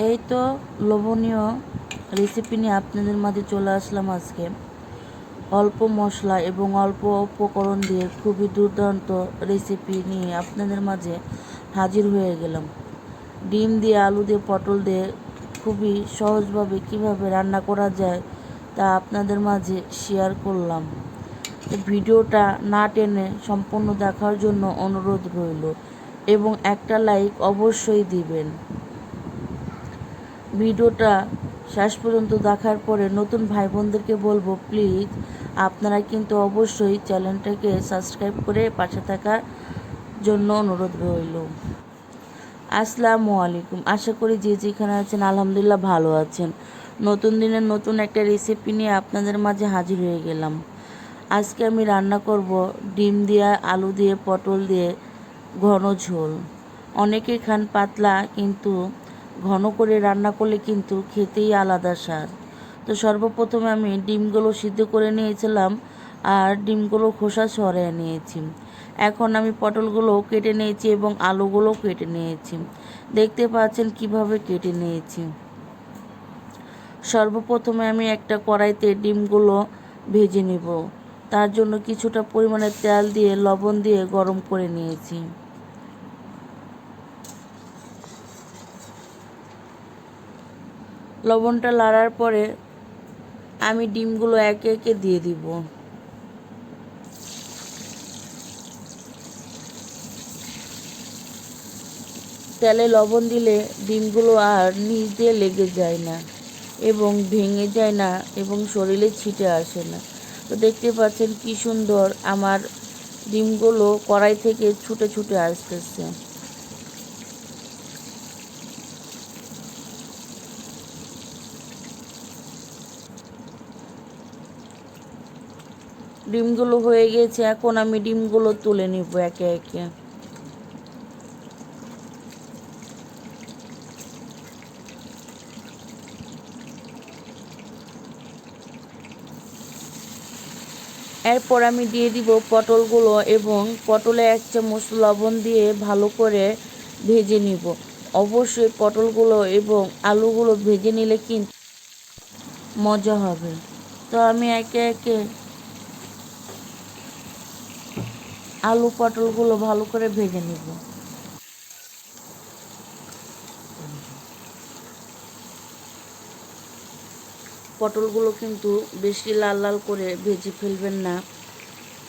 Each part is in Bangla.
এই তো লোভনীয় রেসিপি নিয়ে আপনাদের মাঝে চলে আসলাম আজকে। অল্প মশলা এবং অল্প উপকরণ দিয়ে খুবই দুর্দান্ত রেসিপি নিয়ে আপনাদের মাঝে হাজির হয়ে গেলাম। ডিম দিয়ে, আলু দিয়ে, পটল দিয়ে খুবই সহজভাবে কিভাবে রান্না করা যায় তা আপনাদের মাঝে শেয়ার করলাম। ভিডিওটা না টেনে সম্পূর্ণ দেখার জন্য অনুরোধ রইল এবং একটা লাইক অবশ্যই দিবেন। ভিডিওটা শেষ পর্যন্ত দেখার পরে নতুন ভাই বোনদেরকে বলবো, প্লিজ আপনারা কিন্তু অবশ্যই চ্যানেলটাকে সাবস্ক্রাইব করে পাশে থাকার জন্য অনুরোধ রইল। আসসালামু আলাইকুম। আশা করি যে যেখানে আছেন আলহামদুলিল্লাহ ভালো আছেন। নতুন দিনের নতুন একটা রেসিপি নিয়ে আপনাদের মাঝে হাজির হয়ে গেলাম। আজকে আমি রান্না করব ডিম দিয়ে, আলু দিয়ে, পটল দিয়ে ঘন ঝোল। অনেকে খান পাতলা, কিন্তু ঘন করে রান্না করলে কিন্তু খেতেই আলাদা স্বাদ। তো সর্বপ্রথমে আমি ডিমগুলো সিদ্ধ করে নিয়েছিলাম আর ডিমগুলো খোসা সরিয়ে নিয়েছি। এখন আমি পটলগুলো কেটে নিয়েছি এবং আলুগুলো কেটে নিয়েছি। দেখতে পাচ্ছেন কিভাবে কেটে নিয়েছি। সর্বপ্রথমে আমি একটা কড়াইতে ডিমগুলো ভেজে নেব। তার জন্য কিছুটা পরিমাণে তেল দিয়ে লবণ দিয়ে গরম করে নিয়েছি। লবণটা লাড়ার পরে আমি ডিমগুলো একে একে দিয়ে দিব। তেলে লবণ দিলে ডিমগুলো আর নিচ দিয়ে লেগে যায় না এবং ভেঙে যায় না এবং শরীরে ছিটে আসে না। তো দেখতে পাচ্ছেন কি সুন্দর আমার ডিমগুলো কড়াই থেকে ছুটে ছুটে আসতেছে। ডিমগুলো হয়ে গেছে, এখন আমি ডিমগুলো তুলে নিব একে একে। এরপর আমি দিয়ে দিব পটলগুলো এবং পটলে 1 চামচ লবণ দিয়ে ভালো করে ভেজে নিব। অবশ্যই পটলগুলো এবং আলুগুলো ভেজে নিলে কিন্তু মজা হবে। তো আমি একে একে আলু পটলগুলো ভালো করে ভেজে নিব। পটলগুলো কিন্তু বেশি লাল লাল করে ভেজে ফেলবেন না,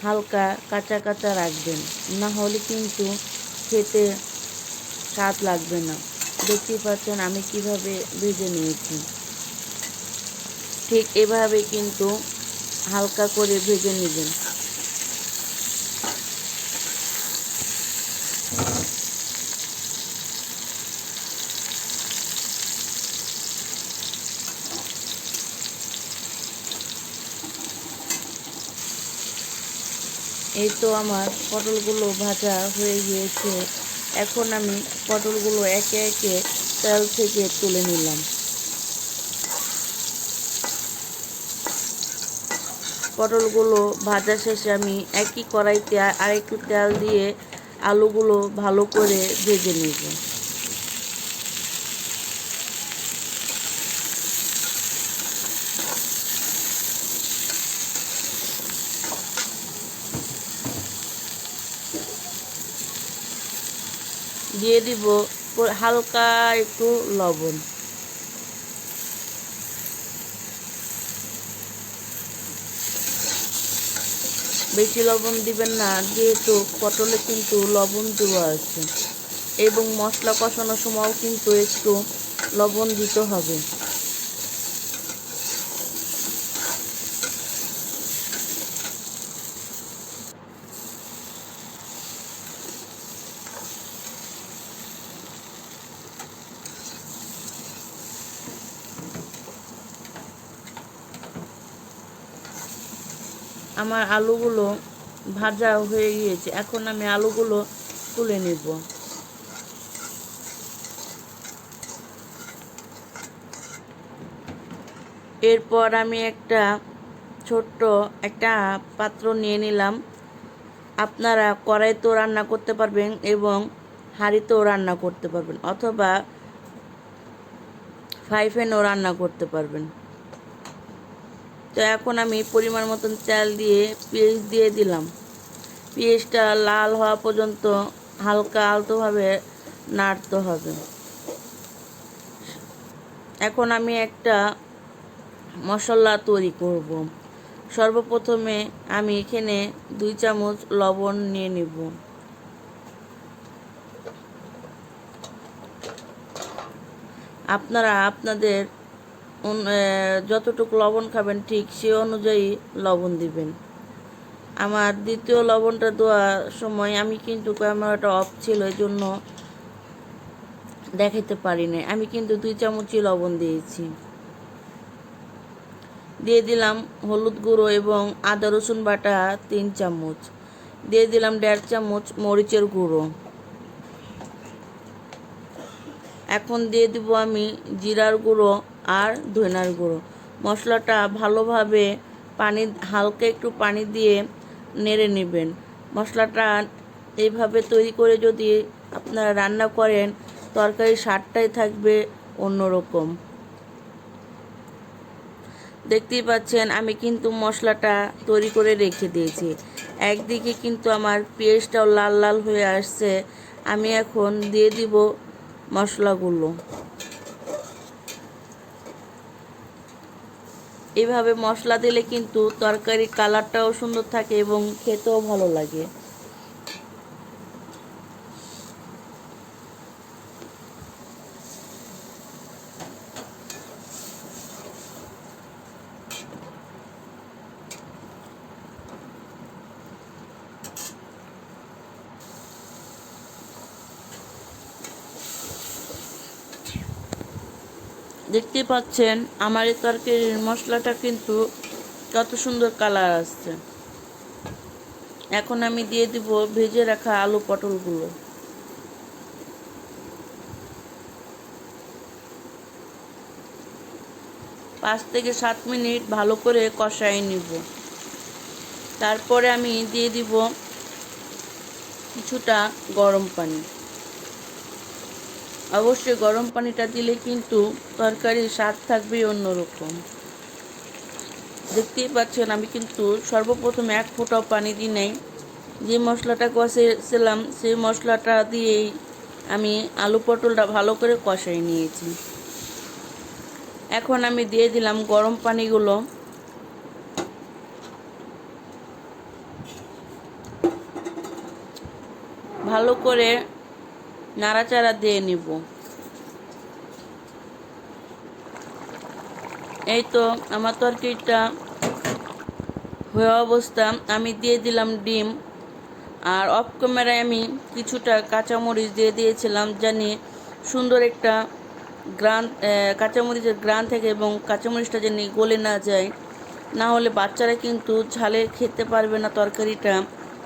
হালকা কাঁচা কাঁচা রাখবেন, না হলে কিন্তু খেতে স্বাদ লাগবে না। দেখতেই পাচ্ছেন আমি কিভাবে ভেজে নিয়েছি। ঠিক এভাবে কিন্তু হালকা করে ভেজে নেবেন। এই তো আমার পটলগুলো ভাজা হয়ে গিয়েছে। এখন আমি পটলগুলো একে একে তেল থেকে তুলে নিলাম। পটলগুলো ভাজা শেষে আমি একই কড়াইতে আরেকটু তেল দিয়ে আলুগুলো ভালো করে ভেজে নেব। দিয়ে দিব হালকা একটু লবণ। বেশি লবণ দিবেন না, যেহেতু পটলে কিন্তু লবণ দেওয়া আছে এবং মশলা কষানোর সময়ও কিন্তু একটু লবণ দিতে হবে। আমার আলুগুলো ভাজা হয়ে গিয়েছে, এখন আমি আলুগুলো তুলে নেব। এরপর আমি ছোট্ট একটা পাত্র নিয়ে নিলাম। আপনারা কড়াইতেও রান্না করতে পারবেন এবং হাঁড়িতেও রান্না করতে পারবেন, অথবা ফ্রাই প্যানেও রান্না করতে পারবেন। তো এখন আমি পরিমাণ মতন তেল দিয়ে পেঁয়াজ দিয়ে দিলাম। পেঁয়াজটা লাল হওয়া পর্যন্ত হালকা আলতোভাবে নাড়তে হবে। এখন আমি একটা মশলা তৈরি করব। সর্বপ্রথমে আমি এখানে 2 চামচ লবণ নিয়ে নিব। আপনারা আপনাদের যতটুকু লবণ খাবেন ঠিক সে অনুযায়ী লবণ দিবেন। আমার দ্বিতীয় লবণটা দেওয়ার সময় আমি কিন্তু ক্যামেরাটা অফ ছিল, এই জন্য দেখাতে পারি না। আমি কিন্তু 2 চামচই লবণ দিয়েছি। দিয়ে দিলাম হলুদ গুঁড়ো এবং আদা রসুন বাটা 3 চামচ। দিয়ে দিলাম 1.5 চামচ মরিচের গুঁড়ো। এখন দিয়ে দিব আমি জিরার গুঁড়ো আর ধনিয়ার গুঁড়ো। মশলাটা ভালোভাবে হালকা একটু পানি দিয়ে নেড়ে নেবেন। মশলাটা এইভাবে তৈরি করে যদি আপনারা রান্না করেন, তরকারির স্বাদটাই থাকবে অন্যরকম। দেখতেই পাচ্ছেন আমি কিন্তু মশলাটা তৈরি করে রেখে দিয়েছি। একদিকে কিন্তু আমার পেঁয়াজটাও লাল লাল হয়ে আসছে। আমি এখন দিয়ে দিব মশলাগুলো। এভাবে মশলা দিলে কিন্তু তরকারির কালারটাও সুন্দর থাকে এবং খেতেও ভালো লাগে। দেখতে পাচ্ছেন আমার এই তরকারির মশলাটা কিন্তু কত সুন্দর কালার আসছে। এখন আমি দিয়ে দিব ভেজে রাখা আলু পটলগুলো। পাঁচ থেকে 7 মিনিট ভালো করে কষাই নিব। তারপরে আমি দিয়ে দিব কিছুটা গরম পানি। অবশ্যই গরম পানিটা দিলে কিন্তু তরকারির স্বাদ থাকবে অন্যরকম। দেখতেই পাচ্ছেন আমি কিন্তু সর্বপ্রথম 1 ফোঁটাও পানি দিই নাই। যে মশলাটা কষেছিলাম সেই মশলাটা দিয়েই আমি আলু পটলটা ভালো করে কষাই নিয়েছি। এখন আমি দিয়ে দিলাম গরম পানিগুলো। ভালো করে নাড়াচাড়া দিয়ে নিব। এই তো আমার তরকারিটা হয়ে অবস্থা। আমি দিয়ে দিলাম ডিম, আর অফ ক্যামেরায় আমি কিছুটা কাঁচামরিচ দিয়ে দিয়েছিলাম, জানি সুন্দর একটা গ্রান কাঁচামরিচের গ্রান থেকে এবং কাঁচামরিচটা জানি গলে না যায়, না হলে বাচ্চারা কিন্তু ঝালে খেতে পারবে না তরকারিটা।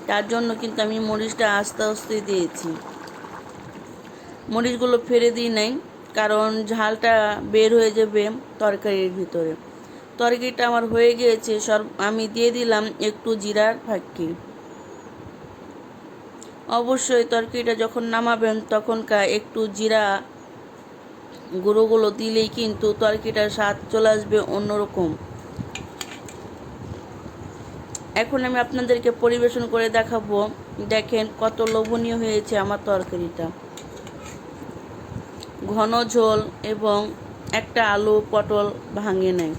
তার জন্য কিন্তু আমি মরিচটা আস্তে আস্তে দিয়েছি। মরিচগুলো ফেলে দিই নাই, কারণ ঝালটা বের হয়ে যাবে তরকারির ভিতরে। তরকারিটা আমার হয়ে গিয়েছে। আমি দিয়ে দিলাম একটু জিরার ফাঁকি। অবশ্যই তরকারিটা যখন নামাবেন তখনকার একটু জিরা গুঁড়োগুলো দিলেই কিন্তু তরকারিটার স্বাদ চলে আসবে অন্যরকম। এখন আমি আপনাদেরকে পরিবেশন করে দেখাবো। দেখেন কত লোভনীয় হয়েছে আমার তরকারিটা। ঘন ঝোল এবং একটা আলু পটল ভাঙে নাই।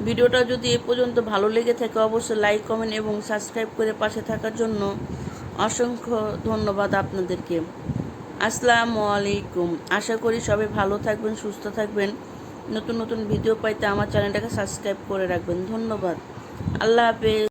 ভিডিওটা যদি এ পর্যন্ত ভালো লেগে থাকে অবশ্যই লাইক কমেন্ট এবং সাবস্ক্রাইব করে পাশে থাকার জন্য অসংখ্য ধন্যবাদ আপনাদেরকে। আসসালামু আলাইকুম। আশা করি সবাই ভালো থাকবেন, সুস্থ থাকবেন। নতুন নতুন ভিডিও পাইতে আমার চ্যানেলটাকে সাবস্ক্রাইব করে রাখবেন। ধন্যবাদ। আল্লাহ হাফেজ।